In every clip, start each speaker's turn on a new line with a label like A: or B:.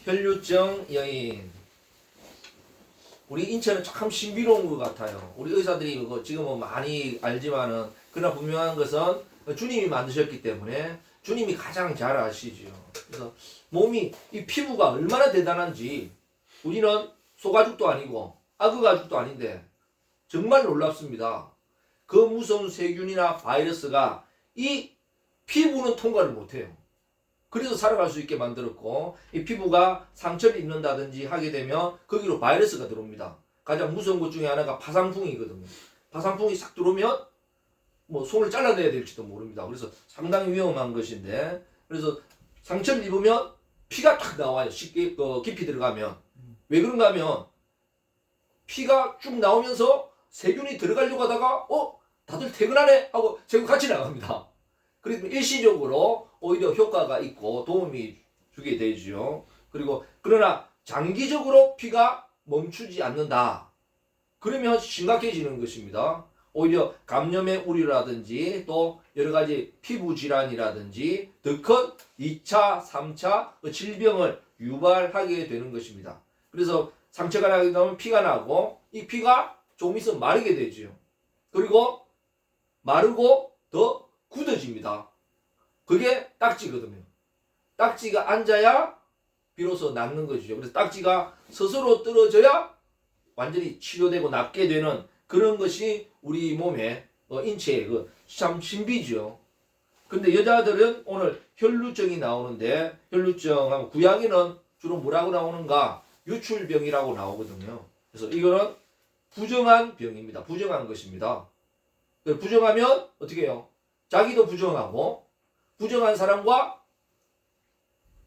A: 혈류증 여인. 우리 인체는 참 신비로운 것 같아요. 우리 의사들이 그거 지금은 많이 알지만은 그러나 분명한 것은 주님이 만드셨기 때문에 주님이 가장 잘 아시죠. 그래서 몸이 이 피부가 얼마나 대단한지 우리는 소가죽도 아니고 악어가죽도 아닌데 정말 놀랍습니다. 그 무서운 세균이나 바이러스가 이 피부는 통과를 못해요. 그래서 살아갈 수 있게 만들었고 이 피부가 상처를 입는다든지 하게 되면 거기로 바이러스가 들어옵니다. 가장 무서운 것 중에 하나가 파상풍이거든요. 파상풍이 싹 들어오면 뭐 손을 잘라내야 될지도 모릅니다. 그래서 상당히 위험한 것인데 그래서 상처를 입으면 피가 탁 나와요. 쉽게 깊이 들어가면 왜 그런가 하면 피가 쭉 나오면서 세균이 들어가려고 하다가 다들 퇴근하네 하고 제가 같이 나갑니다. 그리고 일시적으로 오히려 효과가 있고 도움이 주게 되죠. 그리고 그러나 장기적으로 피가 멈추지 않는다. 그러면 심각해지는 것입니다. 오히려 감염의 우려라든지 또 여러 가지 피부 질환이라든지 더 큰 2차, 3차 질병을 유발하게 되는 것입니다. 그래서 상처가 나게 되면 피가 나고 이 피가 조금 있으면 마르게 되죠. 그리고 마르고 더 굳어집니다. 그게 딱지거든요. 딱지가 앉아야 비로소 낫는 것이죠. 그래서 딱지가 스스로 떨어져야 완전히 치료되고 낫게 되는 그런 것이 우리 몸의 인체의 참 신비죠. 근데 여자들은 오늘 혈루증이 나오는데 혈루증 하면 구약에는 주로 뭐라고 나오는가? 유출병이라고 나오거든요. 그래서 이거는 부정한 병입니다. 부정한 것입니다. 부정하면 어떻게 해요? 자기도 부정하고 부정한 사람과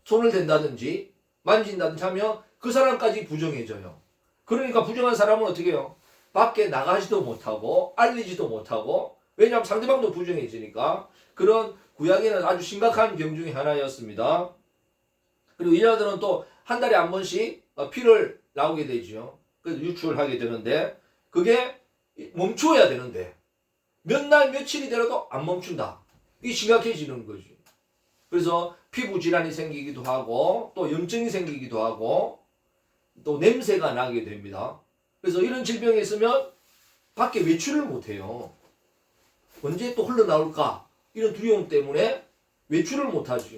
A: 손을 댄다든지 만진다든지 하면 그 사람까지 부정해져요. 그러니까 부정한 사람은 어떻게 해요? 밖에 나가지도 못하고 알리지도 못하고 왜냐하면 상대방도 부정해지니까 그런 구약에는 아주 심각한 병 중에 하나였습니다. 그리고 이 여자들은 또 한 달에 한 번씩 피를 나오게 되죠. 그래서 유출하게 되는데 그게 멈춰야 되는데 몇 날 며칠이 되어도 안 멈춘다. 이게 심각해지는 거죠. 그래서 피부 질환이 생기기도 하고 또 염증이 생기기도 하고 또 냄새가 나게 됩니다. 그래서 이런 질병이 있으면 밖에 외출을 못해요. 언제 또 흘러나올까? 이런 두려움 때문에 외출을 못하죠.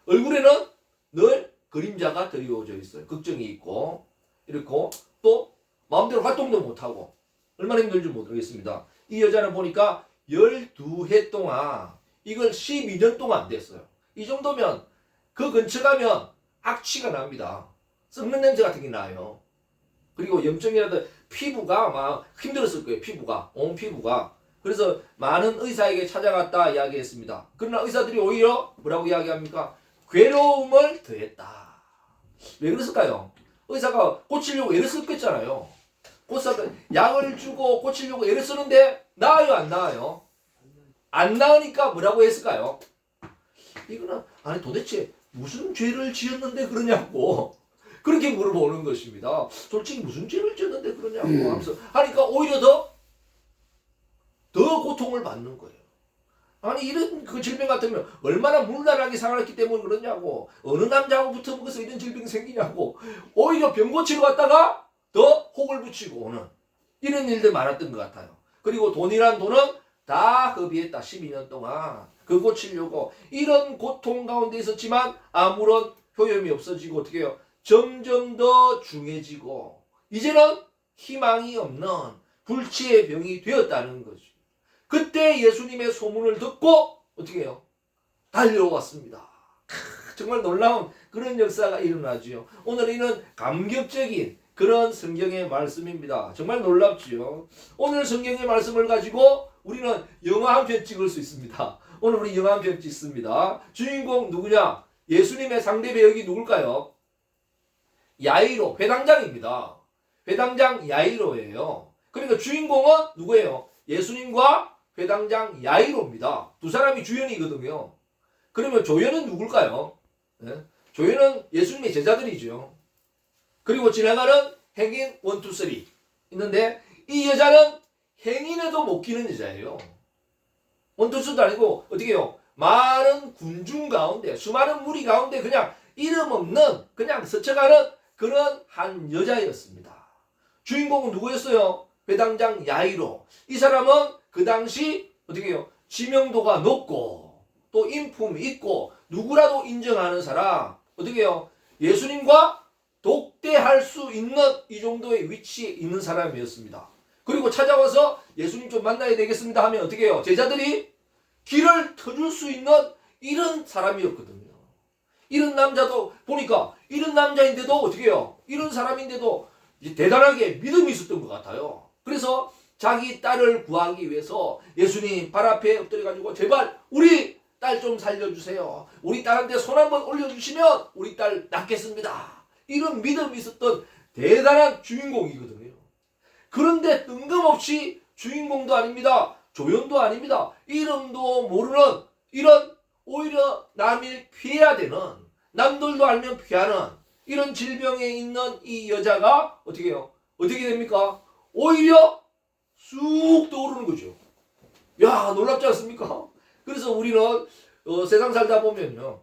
A: 얼굴에는 늘 그림자가 드리워져 있어요. 걱정이 있고 이렇고 또 마음대로 활동도 못하고 얼마나 힘들지 모르겠습니다. 이 여자는 보니까 12해 동안 이걸 12년 동안 됐어요. 이 정도면 그 근처 가면 악취가 납니다. 썩는 냄새 같은 게 나요. 그리고 염증이라도 피부가 막 힘들었을 거예요. 피부가 온 피부가. 그래서 많은 의사에게 찾아갔다 이야기했습니다. 그러나 의사들이 오히려 뭐라고 이야기합니까? 괴로움을 더했다. 왜 그랬을까요? 의사가 고치려고 애를 썼겠잖아요. 약을 주고 고치려고 애를 쓰는데 나아요 안 나아요? 안 나으니까 뭐라고 했을까요? 이거는 아니 도대체 무슨 죄를 지었는데 그러냐고 그렇게 물어보는 것입니다. 솔직히 무슨 죄를 지었는데 그러냐고 하면서 하니까 오히려 더 고통을 받는 거예요. 아니 이런 그 질병 같으면 얼마나 문란하게 살았기 때문에 그러냐고 어느 남자하고 붙어먹어서 이런 질병이 생기냐고 오히려 병 고치러 갔다가 더 혹을 붙이고 오는 이런 일들 많았던 것 같아요. 그리고 돈이란 돈은 다 허비했다. 12년 동안 그 고치려고 이런 고통 가운데 있었지만 아무런 효험이 없어지고 어떻게 해요? 점점 더 중해지고 이제는 희망이 없는 불치의 병이 되었다는 거죠. 그때 예수님의 소문을 듣고 어떻게 해요? 달려왔습니다. 정말 놀라운 그런 역사가 일어나죠. 오늘 이는 감격적인 그런 성경의 말씀입니다. 정말 놀랍지요. 오늘 성경의 말씀을 가지고 우리는 영화 한 편 찍을 수 있습니다. 오늘 우리 영화 한 편 찍습니다. 주인공 누구냐? 예수님의 상대 배역이 누굴까요? 야이로, 회당장입니다. 회당장 야이로예요. 그러니까 주인공은 누구예요? 예수님과 회당장 야이로입니다. 두 사람이 주연이거든요. 그러면 조연은 누굴까요? 네? 조연은 예수님의 제자들이죠. 그리고 지나가는 행인 1, 2, 3 있는데 이 여자는 행인에도 못 끼는 여자예요. 1, 2, 3도 아니고 어떻게 해요? 많은 군중 가운데 수많은 무리 가운데 그냥 이름 없는 그냥 스쳐가는 그런 한 여자였습니다. 주인공은 누구였어요? 회당장 야이로. 이 사람은 그 당시 어떻게 해요? 지명도가 높고 또 인품이 있고 누구라도 인정하는 사람. 어떻게 해요? 예수님과 독대할 수 있는 이 정도의 위치에 있는 사람이었습니다. 그리고 찾아와서 예수님 좀 만나야 되겠습니다 하면 어떻게 해요? 제자들이 길을 터줄 수 있는 이런 사람이었거든요. 이런 남자도 보니까 이런 남자인데도 어떻게 해요? 이런 사람인데도 대단하게 믿음이 있었던 것 같아요. 그래서 자기 딸을 구하기 위해서 예수님 발 앞에 엎드려가지고 제발 우리 딸 좀 살려주세요. 우리 딸한테 손 한번 올려주시면 우리 딸 낫겠습니다. 이런 믿음이 있었던 대단한 주인공이거든요. 그런데 뜬금없이 주인공도 아닙니다. 조연도 아닙니다. 이름도 모르는 이런 오히려 남일 피해야 되는 남들도 알면 피하는 이런 질병에 있는 이 여자가 어떻게 해요? 어떻게 됩니까? 오히려 쑥 떠오르는 거죠. 야, 놀랍지 않습니까? 그래서 우리는 세상 살다 보면요.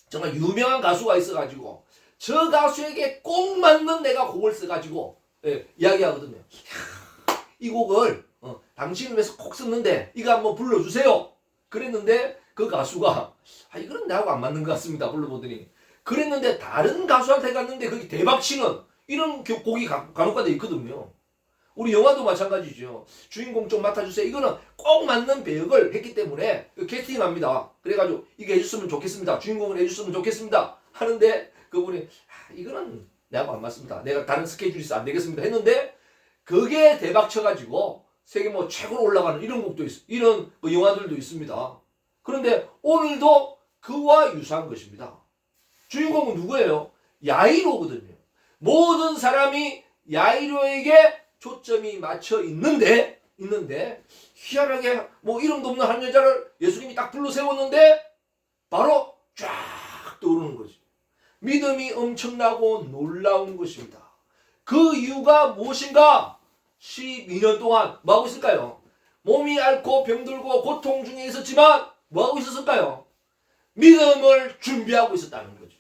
A: 정말 유명한 가수가 있어가지고 저 가수에게 꼭 맞는 내가 곡을 써가지고 이야기하거든요. 이 곡을 당신을 위해서 꼭 썼는데 이거 한번 불러주세요. 그랬는데 그 가수가 이거는 나하고 안 맞는 것 같습니다. 불러보더니 그랬는데 다른 가수한테 갔는데 그게 대박치는 이런 곡이 간혹가다 있거든요. 우리 영화도 마찬가지죠. 주인공 좀 맡아주세요. 이거는 꼭 맞는 배역을 했기 때문에 캐스팅합니다. 그래가지고 이게 해줬으면 좋겠습니다. 주인공을 해줬으면 좋겠습니다. 하는데 그분이 이거는 내하고 안 맞습니다. 내가 다른 스케줄이 있어 안 되겠습니다. 했는데 그게 대박 쳐가지고 세계 뭐 최고로 올라가는 이런 곡도 있어. 이런 영화들도 있습니다. 그런데 오늘도 그와 유사한 것입니다. 주인공은 누구예요? 야이로거든요. 모든 사람이 야이로에게 초점이 맞춰 있는데 희한하게 뭐 이름도 없는 한 여자를 예수님이 딱 불러 세웠는데 바로 쫙 떠오르는 거지. 믿음이 엄청나고 놀라운 것입니다. 그 이유가 무엇인가? 12년 동안 뭐하고 있을까요? 몸이 앓고 병들고 고통 중에 있었지만 뭐하고 있었을까요? 믿음을 준비하고 있었다는 거죠.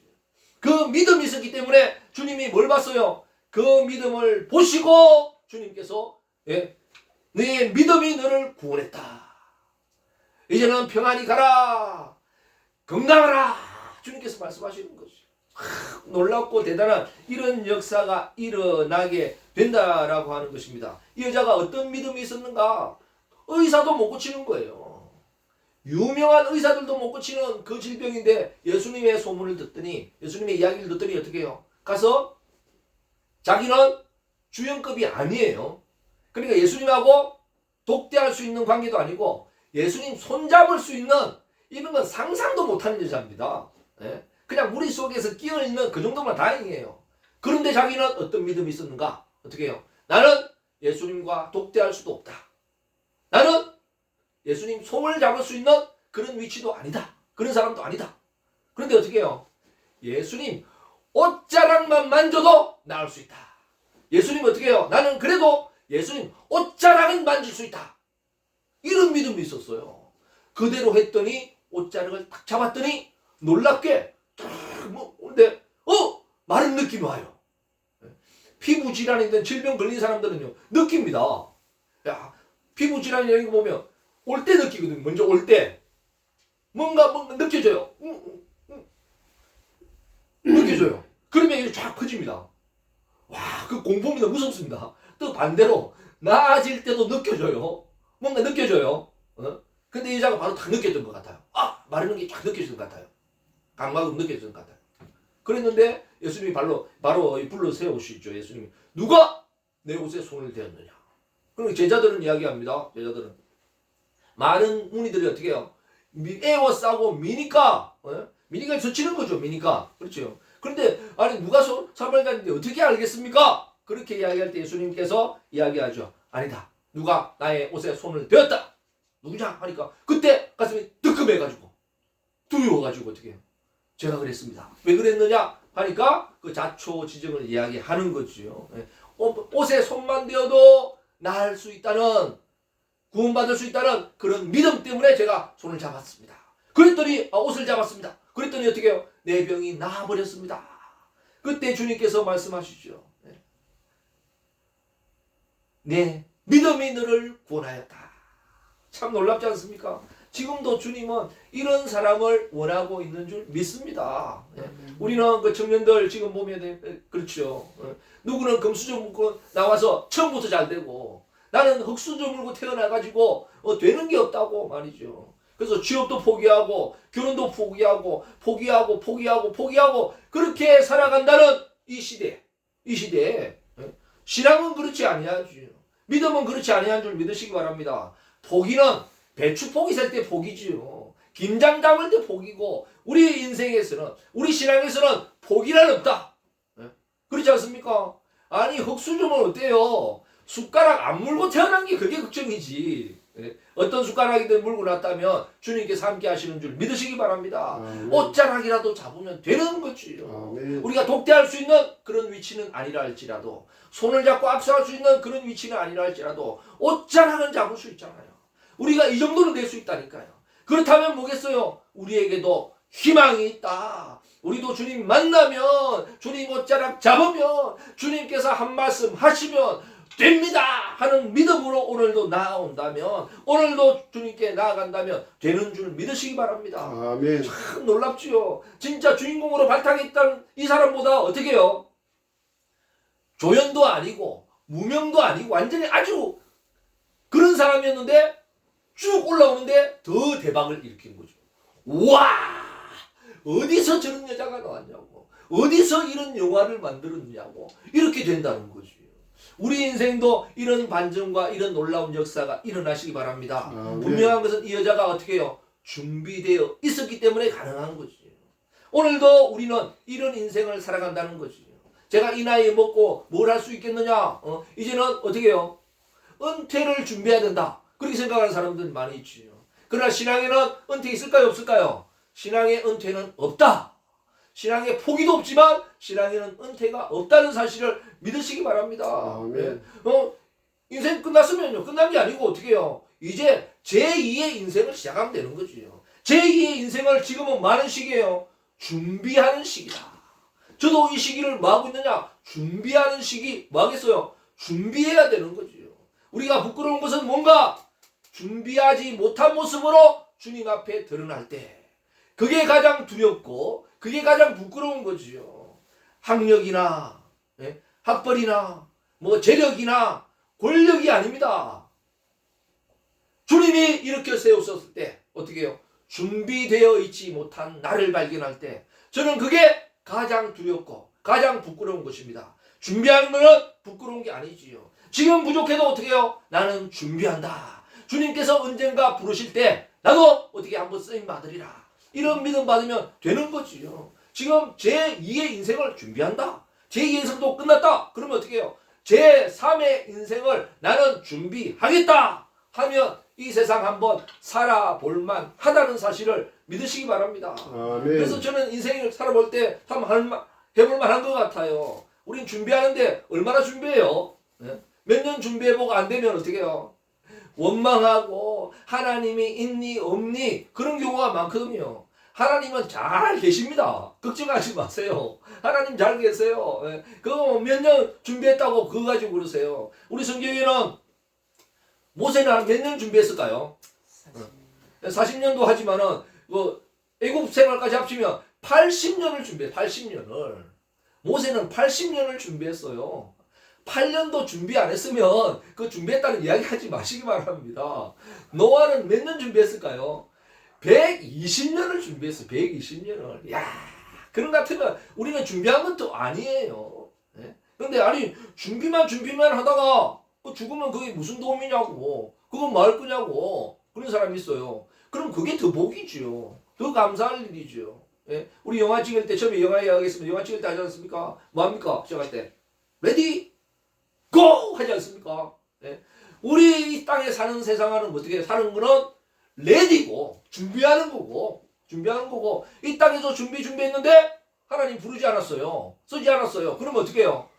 A: 그 믿음이 있었기 때문에 주님이 뭘 봤어요? 그 믿음을 보시고 주님께서 네 믿음이 너를 구원했다. 이제는 평안히 가라. 건강하라. 주님께서 말씀하시는 거죠. 놀랍고 대단한 이런 역사가 일어나게 된다라고 하는 것입니다. 이 여자가 어떤 믿음이 있었는가? 의사도 못 고치는 거예요. 유명한 의사들도 못 고치는 그 질병인데 예수님의 소문을 듣더니 예수님의 이야기를 듣더니 어떻게 해요? 가서 자기는 주연급이 아니에요. 그러니까 예수님하고 독대할 수 있는 관계도 아니고 예수님 손잡을 수 있는 이런 건 상상도 못하는 여자입니다. 네? 그냥 무리 속에서 끼어있는 그 정도만 다행이에요. 그런데 자기는 어떤 믿음이 있었는가? 어떻게 해요? 나는 예수님과 독대할 수도 없다. 나는 예수님 손을 잡을 수 있는 그런 위치도 아니다. 그런 사람도 아니다. 그런데 어떻게 해요? 예수님 옷자락만 만져도 나을 수 있다. 예수님 어떻게 해요? 나는 그래도 예수님 옷자락은 만질 수 있다. 이런 믿음이 있었어요. 그대로 했더니 옷자락을 딱 잡았더니 놀랍게 근데 마른 느낌이 와요. 피부 질환이 든 질병 걸린 사람들은요 느낍니다. 야, 피부 질환이라는 거 보면 올 때 느끼거든요. 먼저 올 때 뭔가 느껴져요. 느껴져요. 그러면 이게 쫙 커집니다. 와, 그 공포입니다. 무섭습니다. 또 반대로 나아질 때도 느껴져요. 뭔가 느껴져요. 근데 이 여자가 바로 딱 느꼈던 것 같아요. 마르는 게 쫙 느껴지는 것 같아요. 감각으로 느껴지는 것 같아요. 그랬는데 예수님이 바로 불러 세우시죠. 예수님이 누가 내 옷에 손을 대었느냐. 그리고 제자들은 이야기합니다. 제자들은 많은 무리들이 어떻게 해요? 에워싸고 미니까 미니까 젖히는 거죠. 미니까 그렇죠. 그런데 아니 누가 사발자인데 어떻게 알겠습니까? 그렇게 이야기할 때 예수님께서 이야기하죠. 아니다. 누가 나의 옷에 손을 대었다. 누구냐 하니까 그때 가슴이 뜨끔해가지고 두려워가지고 어떻게 해요? 제가 그랬습니다. 왜 그랬느냐 하니까 그 자초지정을 이야기하는 거죠. 옷에 손만 대어도 나을 수 있다는 구원받을 수 있다는 그런 믿음 때문에 제가 손을 잡았습니다. 그랬더니 옷을 잡았습니다. 그랬더니 어떻게 해요? 내 병이 나아버렸습니다. 그때 주님께서 말씀하시죠. 내 믿음이 너를 구원하였다. 참 놀랍지 않습니까? 지금도 주님은 이런 사람을 원하고 있는 줄 믿습니다. 우리는 그 청년들 지금 보면 그렇죠. 누구는 금수저 물고 나와서 처음부터 잘 되고 나는 흙수저 물고 태어나가지고 되는 게 없다고 말이죠. 그래서 취업도 포기하고 결혼도 포기하고 그렇게 살아간다는 이 시대에 신앙은 그렇지 아니하죠. 믿음은 그렇지 아니한 줄 믿으시기 바랍니다. 포기는 배추 포기 살 때 포기지요. 김장 담을 때 포기고 우리 인생에서는 우리 신앙에서는 포기란 없다. 그렇지 않습니까? 아니 흙수저면 어때요? 숟가락 안 물고 태어난 게 그게 걱정이지. 어떤 숟가락이든 물고 났다면 주님께서 함께 하시는 줄 믿으시기 바랍니다. 옷자락이라도 잡으면 되는 거지요. 우리가 독대할 수 있는 그런 위치는 아니라 할지라도 손을 잡고 압수할 수 있는 그런 위치는 아니라 할지라도 옷자락은 잡을 수 있잖아요. 우리가 이 정도는 될 수 있다니까요. 그렇다면 뭐겠어요? 우리에게도 희망이 있다. 우리도 주님 만나면 주님 옷자락 잡으면 주님께서 한 말씀 하시면 됩니다 하는 믿음으로 오늘도 나아온다면 오늘도 주님께 나아간다면 되는 줄 믿으시기 바랍니다.
B: 아멘.
A: 참 놀랍지요. 진짜 주인공으로 발탁했던 이 사람보다 어떻게 해요? 조연도 아니고 무명도 아니고 완전히 아주 그런 사람이었는데 쭉 올라오는데 더 대박을 일으킨 거죠. 와, 어디서 저런 여자가 나왔냐고, 어디서 이런 영화를 만들었냐고, 이렇게 된다는 거죠. 우리 인생도 이런 반전과 이런 놀라운 역사가 일어나시기 바랍니다. 분명한 것은 이 여자가 어떻게 해요? 준비되어 있었기 때문에 가능한 거지. 오늘도 우리는 이런 인생을 살아간다는 거지. 제가 이 나이에 먹고 뭘 할 수 있겠느냐? 이제는 어떻게 해요? 은퇴를 준비해야 된다. 그렇게 생각하는 사람들 많이 있지요. 그러나 신앙에는 은퇴 있을까요? 없을까요? 신앙의 은퇴는 없다. 신앙의 포기도 없지만 신앙에는 은퇴가 없다는 사실을 믿으시기 바랍니다. 네. 인생 끝났으면요. 끝난 게 아니고 어떻게 해요? 이제 제2의 인생을 시작하면 되는 거지요. 제2의 인생을 지금은 많은 시기예요. 준비하는 시기다. 저도 이 시기를 뭐 하고 있느냐? 준비하는 시기 뭐 하겠어요? 준비해야 되는 거지요. 우리가 부끄러운 것은 뭔가 준비하지 못한 모습으로 주님 앞에 드러날 때 그게 가장 두렵고 그게 가장 부끄러운 거지요. 학력이나 학벌이나 뭐 재력이나 권력이 아닙니다. 주님이 이렇게 세우셨을 때 어떻게 해요? 준비되어 있지 못한 나를 발견할 때 저는 그게 가장 두렵고 가장 부끄러운 것입니다. 준비하는 것은 부끄러운 게 아니지요. 지금 부족해도 어떻게 해요? 나는 준비한다. 주님께서 언젠가 부르실 때 나도 어떻게 한번 쓰임 받으리라. 이런 믿음 받으면 되는 거지요. 지금 제2의 인생을 준비한다. 제2의 인생도 끝났다. 그러면 어떻게 해요? 제3의 인생을 나는 준비하겠다 하면 이 세상 한번 살아볼만 하다는 사실을 믿으시기 바랍니다.
B: 아멘.
A: 그래서 저는 인생을 살아볼 때 해볼 만한 것 같아요. 우린 준비하는데 얼마나 준비해요? 몇 년 준비해보고 안 되면 어떻게 해요? 원망하고 하나님이 있니 없니 그런 경우가 많거든요. 하나님은 잘 계십니다. 걱정하지 마세요. 하나님 잘 계세요. 그거 몇 년 준비했다고 그거 가지고 그러세요. 우리 성경에는 모세는 몇 년 준비했을까요? 40년도 하지만은 애굽 생활까지 합치면 80년을 준비해. 80년을. 모세는 80년을 준비했어요. 8년도 준비 안 했으면 그 준비했다는 이야기 하지 마시기 바랍니다. 노아는 몇 년 준비했을까요? 120년을 준비했어요. 120년을. 야, 그런 것 같으면 우리는 준비한 것도 아니에요. 그런데 아니 준비만 하다가 죽으면 그게 무슨 도움이냐고. 그건 뭐 할 거냐고. 그런 사람이 있어요. 그럼 그게 더 복이지요. 더 감사할 일이죠. 우리 영화 찍을 때 처음에 영화 이야기했으면 영화 찍을 때 하지 않습니까? 뭐 합니까? 시작할 때 레디 고! 하지 않습니까? 우리 이 땅에 사는 세상은 어떻게 사는 거는 레디고 준비하는 거고 이 땅에서 준비했는데 하나님 부르지 않았어요. 쓰지 않았어요. 그러면 어떻게 해요?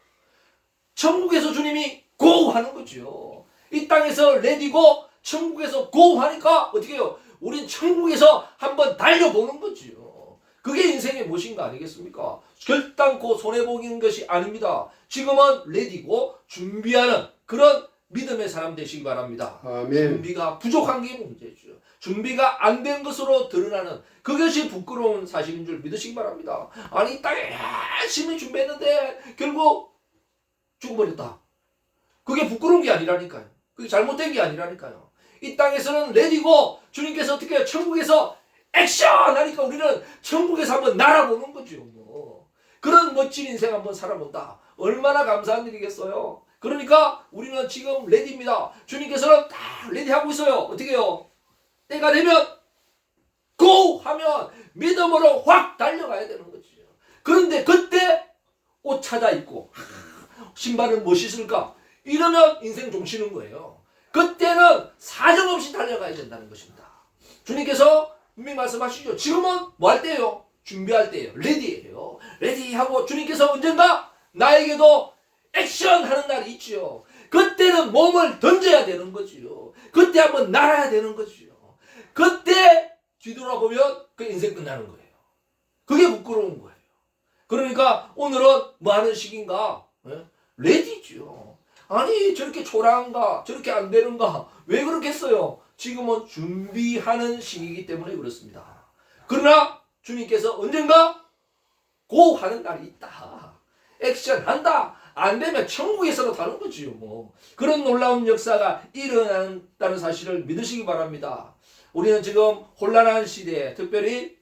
A: 천국에서 주님이 고! 하는 거죠. 이 땅에서 레디고 천국에서 고! 하니까 어떻게 해요? 우린 천국에서 한번 달려보는 거죠. 그게 인생의 무엇인가 아니겠습니까? 결단코 손해보기는 것이 아닙니다. 지금은 레디고 준비하는 그런 믿음의 사람 되시기 바랍니다.
B: 아멘.
A: 준비가 부족한 게 문제죠. 준비가 안 된 것으로 드러나는 그것이 부끄러운 사실인 줄 믿으시기 바랍니다. 아니 땅에 열심히 준비했는데 결국 죽어버렸다. 그게 부끄러운 게 아니라니까요. 그게 잘못된 게 아니라니까요. 이 땅에서는 레디고 주님께서 어떻게 해요? 천국에서 액션 하니까 우리는 천국에서 한번 날아보는 거죠. 뭐. 그런 멋진 인생 한번 살아본다. 얼마나 감사한 일이겠어요. 그러니까 우리는 지금 레디입니다. 주님께서는 다 레디하고 있어요. 어떻게 해요? 때가 되면 고! 하면 믿음으로 확 달려가야 되는 거죠. 그런데 그때 옷 찾아 입고 신발은 뭐 신을까? 이러면 인생 종치는 거예요. 그때는 사정없이 달려가야 된다는 것입니다. 주님께서 분명히 말씀하시죠. 지금은 뭐 할 때예요? 준비할 때예요. 레디예요. 레디하고 주님께서 언젠가 나에게도 액션 하는 날이 있죠. 그때는 몸을 던져야 되는 거지요. 그때 한번 날아야 되는 거지요. 그때 뒤돌아보면 그 인생 끝나는 거예요. 그게 부끄러운 거예요. 그러니까 오늘은 뭐 하는 시기인가? 레디죠. 아니 저렇게 초라한가? 저렇게 안 되는가? 왜 그렇겠어요? 지금은 준비하는 시기이기 때문에 그렇습니다. 그러나 주님께서 언젠가 고 하는 날이 있다. 액션 한다. 안 되면 천국에서로 다른 거지요. 뭐 그런 놀라운 역사가 일어난다는 사실을 믿으시기 바랍니다. 우리는 지금 혼란한 시대에 특별히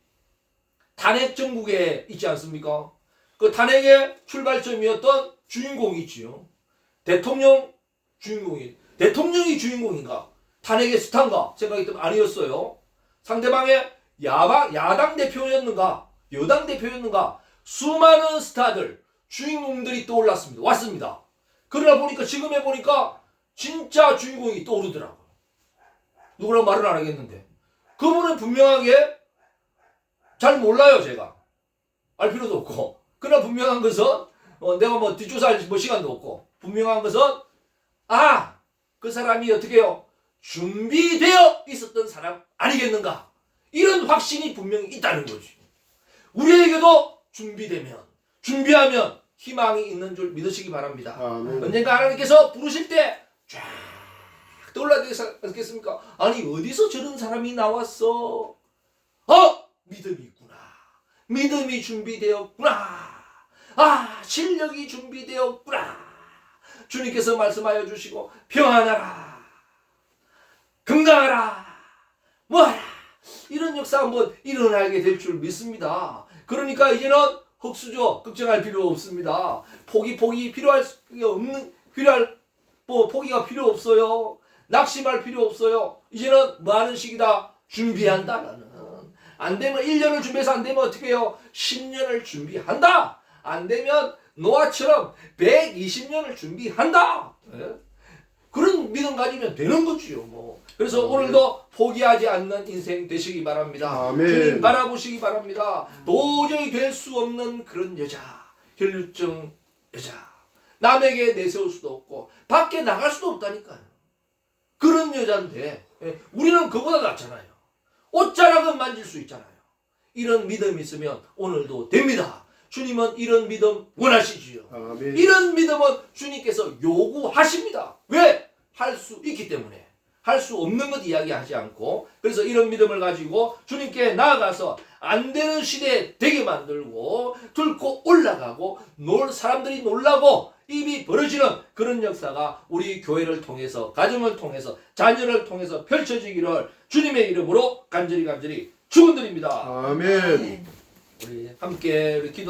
A: 탄핵 정국에 있지 않습니까? 그 탄핵의 출발점이었던 주인공이 있지요. 대통령 주인공이 대통령이 주인공인가? 탄핵의 스타인가? 생각이 좀 아니었어요. 상대방의 야당 대표였는가? 여당 대표였는가? 수많은 스타들, 주인공들이 떠올랐습니다. 왔습니다. 그러나 보니까 지금 해보니까 진짜 주인공이 떠오르더라고요. 누구라고 말은 안 하겠는데 그분은 분명하게 잘 몰라요. 제가 알 필요도 없고 그러나 분명한 것은 내가 뭐 뒷조사할 뭐 시간도 없고 분명한 것은 그 사람이 어떻게 해요? 준비되어 있었던 사람 아니겠는가? 이런 확신이 분명히 있다는 거지. 우리에게도 준비하면 희망이 있는 줄 믿으시기 바랍니다. 언젠가 하나님께서 부르실 때 쫙 떠올라야 되지 않겠습니까? 아니 어디서 저런 사람이 나왔어? 믿음이 있구나. 믿음이 준비되었구나. 실력이 준비되었구나. 주님께서 말씀하여 주시고 평안하라. 건강하라. 뭐하라. 이런 역사 한번 일어나게 될 줄 믿습니다. 그러니까 이제는 흑수저 걱정할 필요 없습니다. 포기 필요할 게 없는 포기가 필요 없어요. 낙심할 필요 없어요. 이제는 뭐 하는 시기다? 준비한다. 나는 안 되면 1년을 준비해서 안 되면 어떻게 해요? 10년을 준비한다. 안 되면 노아처럼 120년을 준비한다. 그런 믿음 가지면 되는 거지요. 뭐. 그래서 오늘도 포기하지 않는 인생 되시기 바랍니다.
B: 아멘.
A: 주님 바라보시기 바랍니다. 도저히 될 수 없는 그런 여자, 혈류증 여자, 남에게 내세울 수도 없고 밖에 나갈 수도 없다니까요. 그런 여자인데 우리는 그보다 낫잖아요. 옷자락은 만질 수 있잖아요. 이런 믿음이 있으면 오늘도 됩니다. 주님은 이런 믿음 원하시지요.
B: 아멘.
A: 이런 믿음은 주님께서 요구하십니다. 왜? 할 수 있기 때문에. 할 수 없는 것 이야기하지 않고 그래서 이런 믿음을 가지고 주님께 나아가서 안 되는 시대에 되게 만들고 들고 올라가고 사람들이 놀라고 입이 벌어지는 그런 역사가 우리 교회를 통해서 가정을 통해서 자녀를 통해서 펼쳐지기를 주님의 이름으로 간절히 축원드립니다.
B: 아멘.
A: 우리 함께 기도